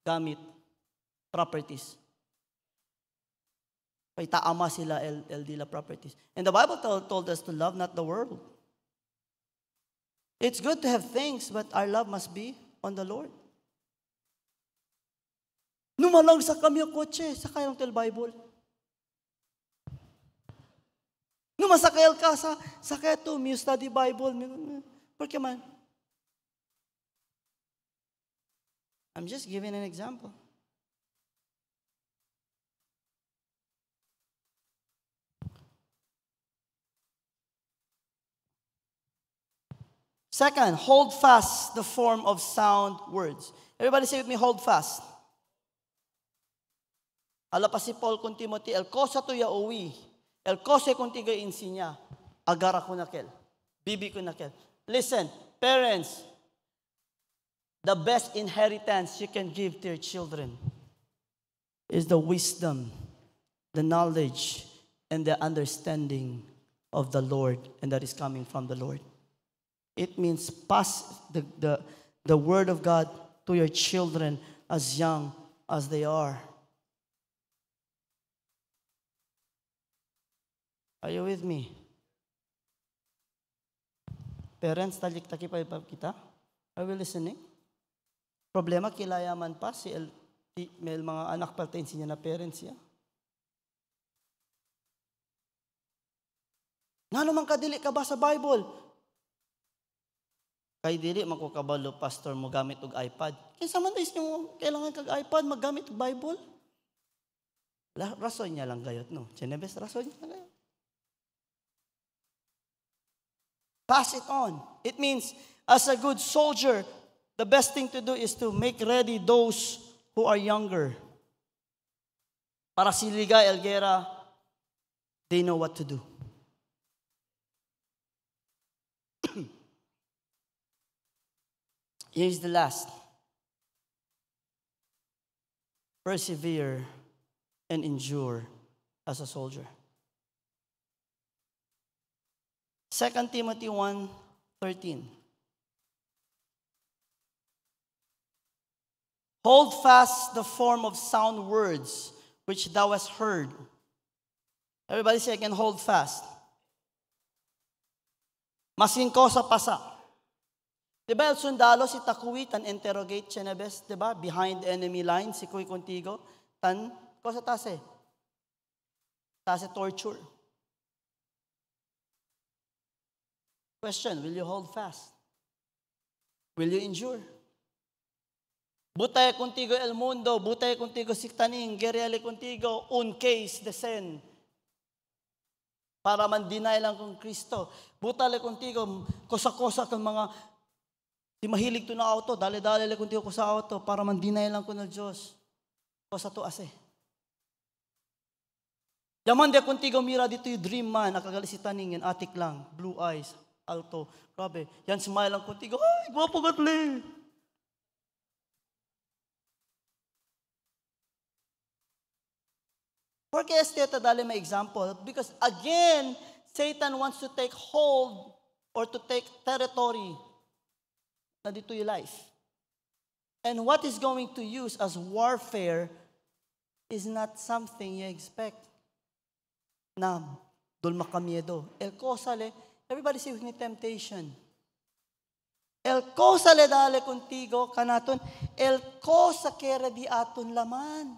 gamit, properties. Kay taama sila el dila properties. And the Bible told us to love not the world. It's good to have things, but our love must be on the Lord. Numalang sa kami ang kotse, sakay ng tel Bible. Numasakay ka sakay to, you study Bible. Porque man? I'm just giving an example. Second, hold fast the form of sound words. Everybody say with me, hold fast. Ala pa si Paul kung Timothy, el cosa tuya uwi, el cosa contigo insinya, agara ko nakel, bibi ko nakel. Listen, parents, the best inheritance you can give to your children is the wisdom, the knowledge, and the understanding of the Lord, and that is coming from the Lord. It means pass the word of God to your children as young as they are. Are you with me? Parents, talik-taki pa kita? Are we listening? Problema, kilayaman pa may mga anak paltain siya na parents siya. Nga naman kadili ka ba sa Bible? Kay dili magkukabalo, pastor, mo gamit og iPad. Kinsa man is mo kailangan kag iPad maggamit og Bible? Rason niya lang gayot, no? Chenebes, rason niya lang gayot. Pass it on. It means, as a good soldier, the best thing to do is to make ready those who are younger. Para si Liga Elguera, they know what to do. Here's the last. Persevere and endure as a soldier. 2 Timothy 1:13. Hold fast the form of sound words which thou hast heard. Everybody say again, hold fast. Masingko sa pasa. Diba el sundalo si Takui tan interrogate Chenebes, diba? Behind enemy lines, si Kuy Contigo, tan ko sa tase. Tase torture. Question, will you hold fast? Will you endure? Butay contigo el mundo, butay contigo siktaning, guerrille contigo, un case desen. Para man-deny lang kung Kristo. Butale contigo, kosa-kosa kang mga di mahilig to na auto, dali-dali lang contigo ko sa auto, para man-deny lang ko na Diyos. Kosa to ase. Yaman de contigo mira dito yung dream man, nakagalisitaning yan, atik lang, blue eyes, alto. Grabe, yan smile lang contigo, ay, gwapo gatli. Porque este dali may example, because again, Satan wants to take hold or to take territory na dito yung life. And what is going to use as warfare is not something you expect. Na dulma ka miedo. El cosale, everybody say with me temptation. El cosale dale contigo kanaton, el cosa kere di aton laman.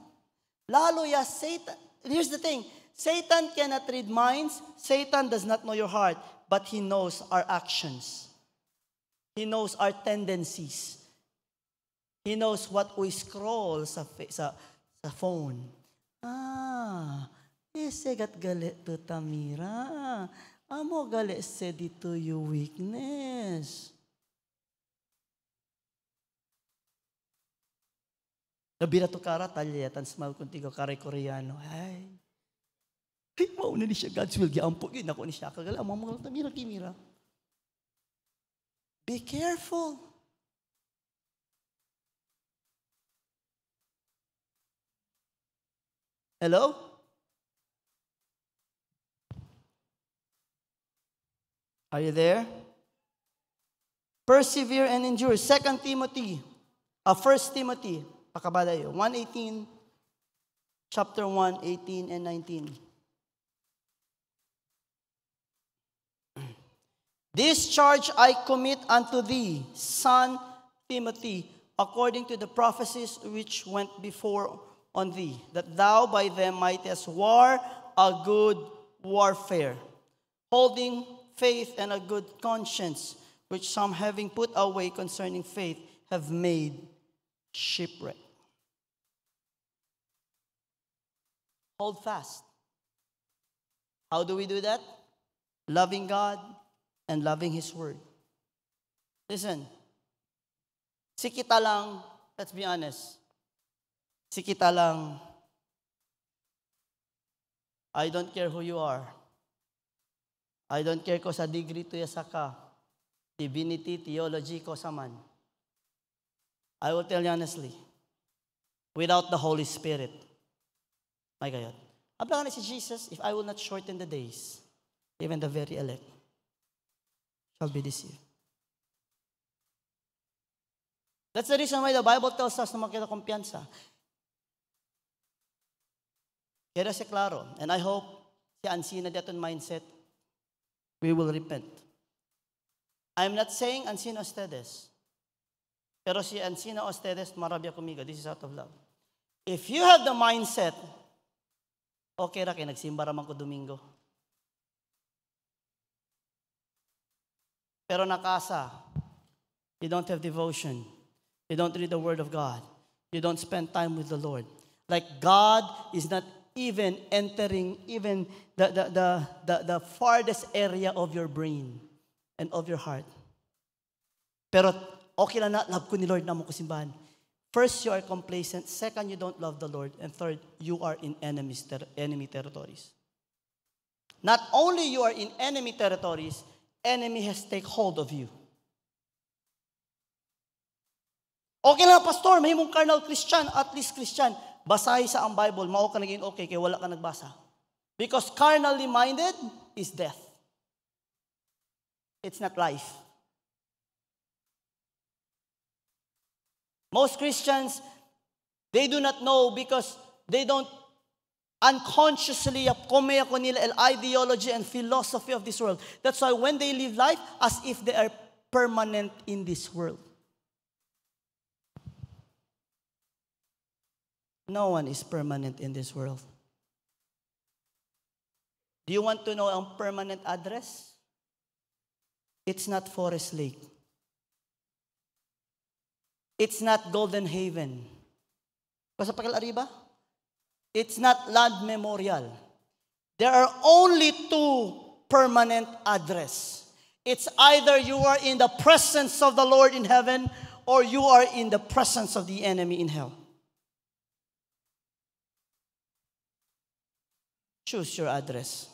Lalo ya Satan. Here's the thing, Satan cannot read minds, Satan does not know your heart, but he knows our actions. He knows our tendencies. He knows what we scroll sa phone. Segat gali to Tamira. Amo gali se dito yung weakness. Nabira to kara, talyatan, smile contigo, karay Koreano. Ay, mauna ni siya, God's will, giampo yun, ako ni siya, kagala, mga Tamira, Kimira. Be careful. Hello? Are you there? Persevere and endure. 2 Timothy, 1 Timothy, pakabadayo, 1:18, chapter 1, 18 and 19. This charge I commit unto thee, son Timothy, according to the prophecies which went before on thee, that thou by them mightest war a good warfare, holding faith and a good conscience, which some having put away concerning faith have made shipwreck. Hold fast. How do we do that? Loving God and loving His Word. Listen, si kita lang, let's be honest, si kita lang, I don't care who you are. I don't care ko sa degree to yasaka, divinity, theology ko sa man. I will tell you honestly, without the Holy Spirit, my God, ablangan si Jesus, if I will not shorten the days, even the very elect shall be deceived. That's the reason why the Bible tells us na magkita kumpiyansa. Kaya si klaro, and I hope si Ancina daton mindset, we will repent. I'm not saying Ancina ustedes, pero si Ancina ustedes marabya kumiga. This is out of love. If you have the mindset, okay ra kay nagsimba raman ko Domingo. Pero nakasa, you don't have devotion. You don't read the Word of God. You don't spend time with the Lord. Like God is not even entering even the farthest area of your brain and of your heart. Pero okay lang na, love ko ni Lord na mo kusimbahan. First, you are complacent. Second, you don't love the Lord. And third, you are in enemy territories. Not only you are in enemy territories, enemy has take hold of you. Okay lang, Pastor, may mong carnal Christian, at least Christian. Basahi sa ang Bible, mao ka naging okay, kaya wala ka nagbasa. Because carnally minded is death. It's not life. Most Christians, they do not know because they don't unconsciously komea ko nila ideology and philosophy of this world. That's why when they live life, as if they are permanent in this world. No one is permanent in this world. Do you want to know ang permanent address? It's not Forest Lake. It's not Golden Haven. Basta Arriba? It's not Land Memorial. There are only two permanent address. It's either you are in the presence of the Lord in heaven or you are in the presence of the enemy in hell. Choose your address.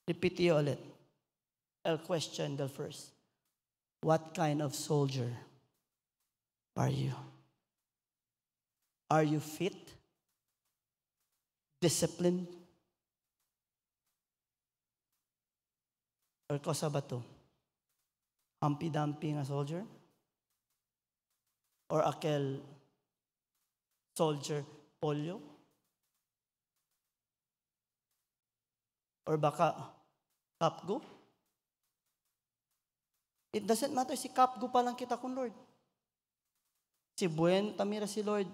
Repeat niyo ulit. I'll question the first. What kind of soldier are you? Are you fit? Disciplined? Or kosa ba to? Hampi-dampi nga soldier? Or akel soldier polio? Or baka kapgo? It doesn't matter si kapgo pa lang kita kun Lord. Si buen tamira si Lord,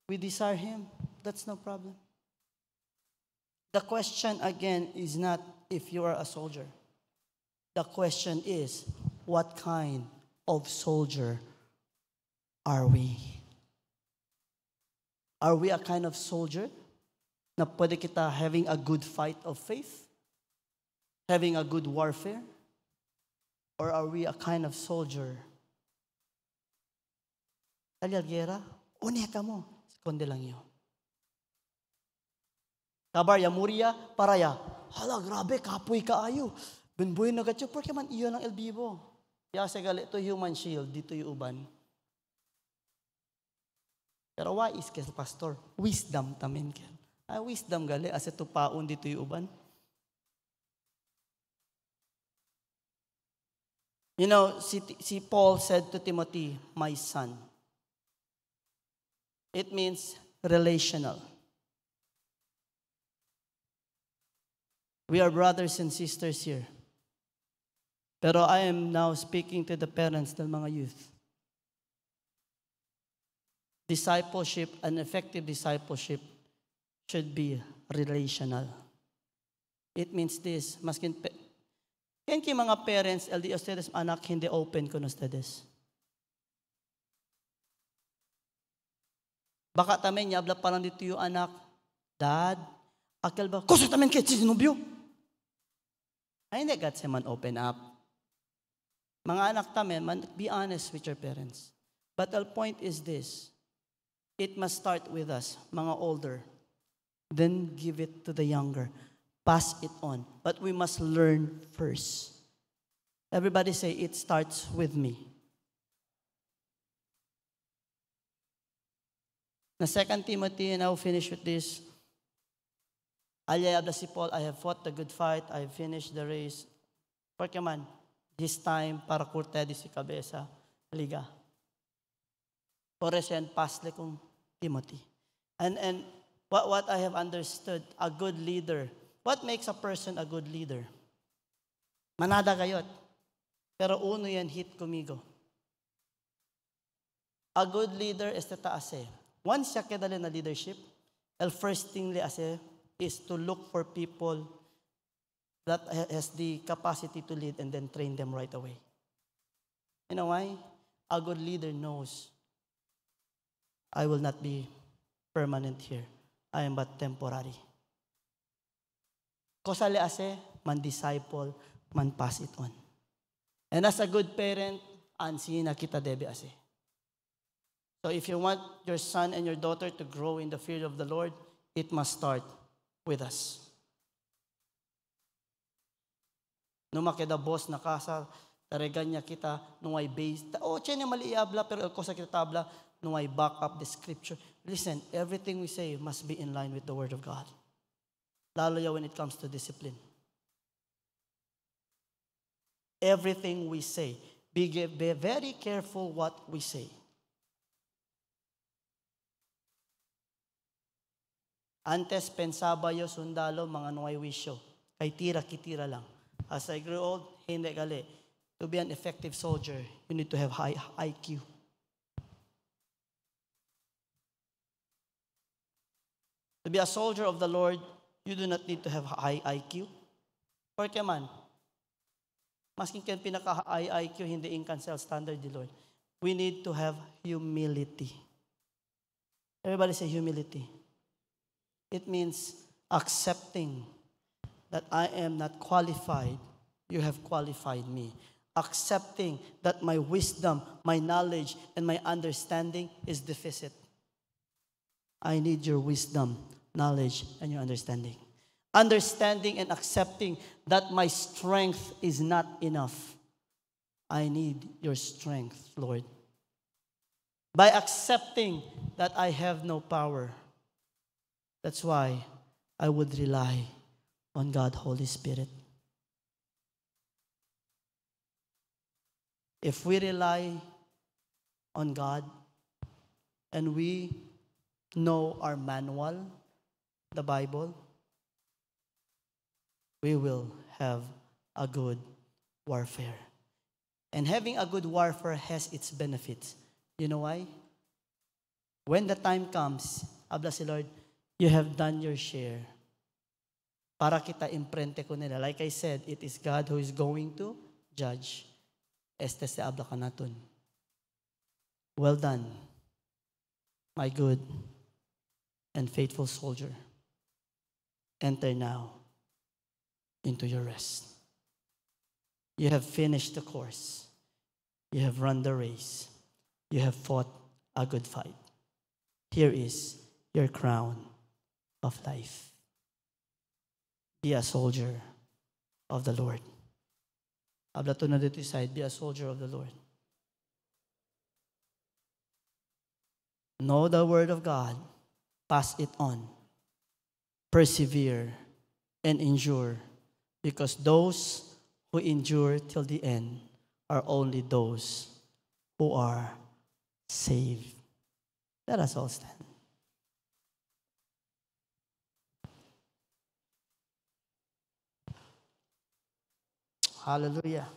we desire Him. That's no problem. The question again is not if you are a soldier. The question is, what kind of soldier are we? Are we a kind of soldier na pwede kita having a good fight of faith? Having a good warfare? Or are we a kind of soldier? Talyagera, uneka mo. Sekunde lang yun. Kabar ya muria, paraya. Hala, grabe, kapoy kaayo. Benboy na gatyo, porque man iyo ng El Vivo. Kaya sa gali, ito human shield, dito yung uban. Pero why is kes pastor? Wisdom tamin ken. Wisdom gali, as ito paon dito yung uban. You know, si Paul said to Timothy, my son. It means relational. We are brothers and sisters here. Pero I am now speaking to the parents ng mga youth. Discipleship, an effective discipleship should be relational. It means this, maskin kaya mga parents, LD ustedes anak, hindi open con ustedes. Baka tamen niya, abla pa lang dito yung anak, Dad, akal ba, kuso tamen kayo sinubyo? Ay, hindi, God say man open up. Mga anak tamen, man, be honest with your parents. But the point is this, it must start with us, mga older. Then give it to the younger. Pass it on. But we must learn first. Everybody say, it starts with me. Na 2 Timothy, and I'll finish with this. Aliyab si Paul, I have fought the good fight, I have finished the race. Porque man, this time, para kurtedi si kabesa, liga. Por eso yan, pasle kong Timothy. And what I have understood, a good leader, what makes a person a good leader? Manada kayot. Pero uno yan, hit kumigo. A good leader is tataase. Once siya kedali na leadership, the first thing ase is to look for people that has the capacity to lead and then train them right away. You know why? A good leader knows, I will not be permanent here. I am but temporary. Kosali ase, man disciple, man pass it on. And as a good parent, ansi na kita debe ase. So if you want your son and your daughter to grow in the fear of the Lord, it must start with us. Nung makida boss na kasa, taregan niya kita, nung ay base, tiyan niya mali iabla, pero kosa kita tabla, nung ay back up the scripture. Listen, everything we say must be in line with the Word of God. Lalo ya when it comes to discipline. Everything we say, be very careful what we say. Antes pensaba yo sundalo mga nuay wisyo. Kay tira kitira lang. As I grew old, hindi gali. To be an effective soldier, you need to have high IQ. To be a soldier of the Lord, you do not need to have high IQ. Porque man, masking kayo pinaka-high IQ, hindi in cancel standard di Lord. We need to have humility. Everybody say humility. It means accepting that I am not qualified. You have qualified me. Accepting that my wisdom, my knowledge, and my understanding is deficit. I need your wisdom, knowledge, and your understanding. Understanding and accepting that my strength is not enough. I need your strength, Lord. By accepting that I have no power, that's why I would rely on God, Holy Spirit. If we rely on God and we know our manual, the Bible, we will have a good warfare. And having a good warfare has its benefits. You know why? When the time comes, abla si Lord, you have done your share. Para kita imprente ko nila. Like I said, it is God who is going to judge. Este se abla ka naton. Well done, my good and faithful soldier. Enter now into your rest. You have finished the course. You have run the race. You have fought a good fight. Here is your crown of life. Be a soldier of the Lord. Habla to na dito side, be a soldier of the Lord. Know the word of God. Pass it on. Persevere and endure. Because those who endure till the end are only those who are saved. Let us all stand. Hallelujah.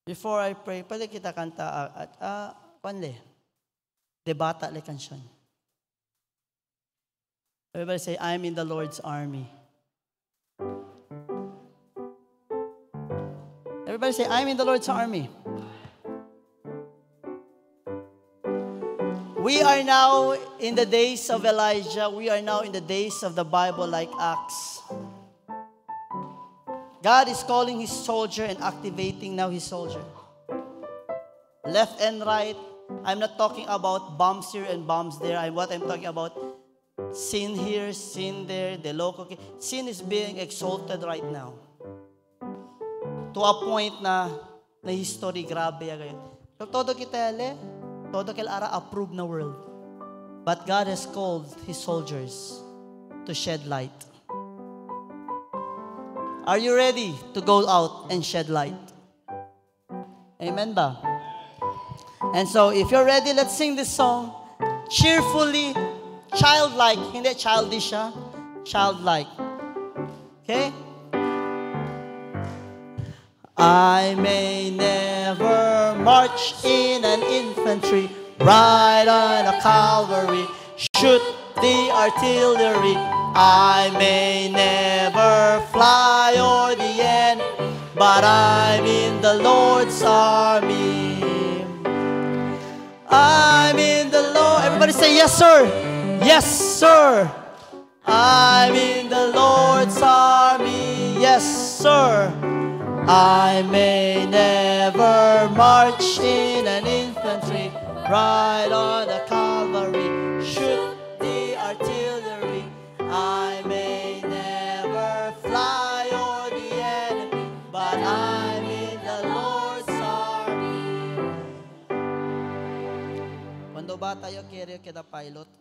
Before I pray, pwede kita kanta panle. Debata le kansyon. Everybody say, I'm in the Lord's army. Everybody say, I'm in the Lord's army. We are now in the days of Elijah. We are now in the days of the Bible like Acts. God is calling His soldier and activating now His soldier. Left and right. I'm not talking about bombs here and bombs there. What I'm talking about, sin here, sin there, the local. Sin is being exalted right now. To a point na history grabe ya kayo. So todo kita ale, todo kailara approve na world. But God has called His soldiers to shed light. Are you ready to go out and shed light? Amen ba? And so if you're ready, let's sing this song cheerfully, childlike, hindi childish ha, childlike. Okay? I may never march in an infantry, ride on a cavalry, shoot the artillery. I may never fly o'er the end, but I'm in the Lord's army. I'm in the Lord. Everybody say yes, sir. Yes, sir. I'm in the Lord's army. Yes, sir. I may never march in an infantry, ride on a cavalry, shoot the artillery. I may never fly o'er the enemy, but I'm in the Lord's army. Cuando bata yo, quiero kita pilot.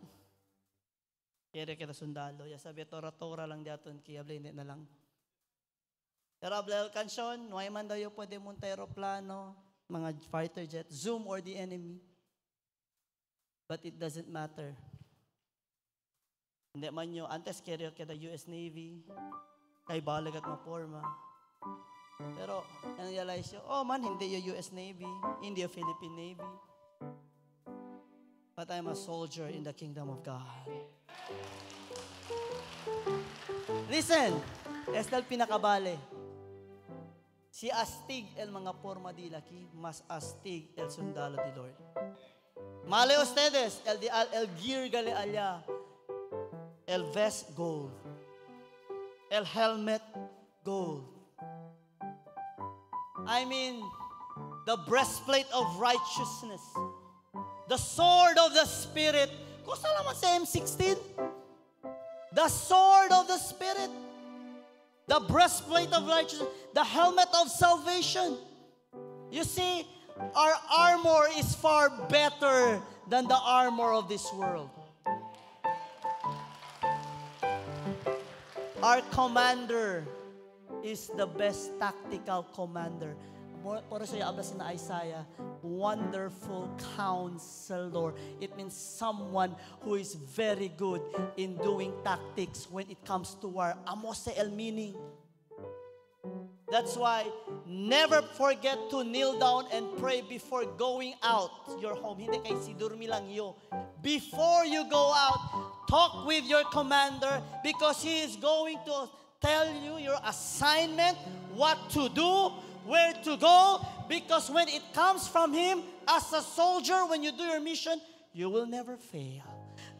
Quiero kita sundalo. Ya sabi, tora-tora lang diaton, kaya hindi na lang. Pero abla kansyon, nuay man daw yung pwede mong aeroplano, mga fighter jet, zoom or the enemy. But it doesn't matter. Hindi man nyo, antes carrier kita US Navy, kay balag at maporma. Pero, na-realize nyo, oh man, hindi yung US Navy, hindi yung Philippine Navy. But I'm a soldier in the kingdom of God. Listen, Estel pinakabale. Si astig el mga forma di laki, mas astig el sundalo di Lord. Male ustedes, el gear gale allá, el vest gold, el helmet gold. I mean, the breastplate of righteousness, the sword of the Spirit. Kusa naman sa M16? The sword of the Spirit. The breastplate of righteousness, the helmet of salvation. You see, our armor is far better than the armor of this world. Our commander is the best tactical commander. Por eso habla si na Isaiah, wonderful counselor. It means someone who is very good in doing tactics when it comes to war. Amos el meaning. That's why never forget to kneel down and pray before going out your home. Hindi kay si durmi lang yo. Before you go out, talk with your commander because he is going to tell you your assignment, what to do, where to go, because when it comes from him, as a soldier, when you do your mission, you will never fail.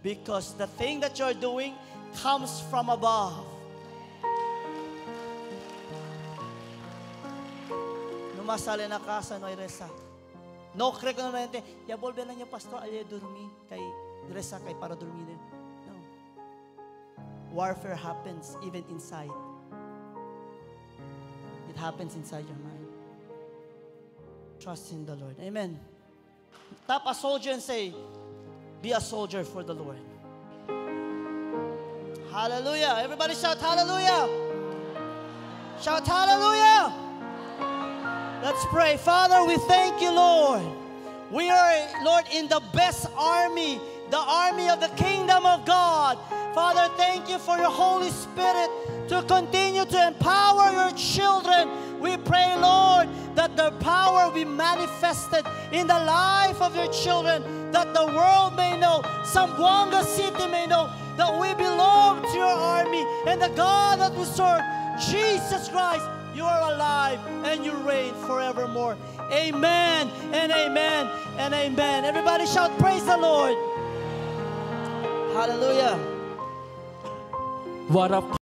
Because the thing that you're doing comes from above. Numasali na casa, no iresa. No creo que no mente, ya volve na niyo pastor, alye dormi, kay iresa, kay para dormir. No. Warfare happens even inside. It happens inside your mind. Trust in the Lord. Amen. Tap a soldier and say, be a soldier for the Lord. Hallelujah. Everybody shout hallelujah. Shout hallelujah. Let's pray. Father, we thank you, Lord. We are, Lord, in the best army, the army of the kingdom of God. Father, thank you for your Holy Spirit to continue to empower your children. We pray, Lord, that the power be manifested in the life of your children, that the world may know, Zamboanga City may know, that we belong to your army, and the God that we serve, Jesus Christ, you are alive and you reign forevermore. Amen and amen and amen. Everybody shout, praise the Lord. Hallelujah. What a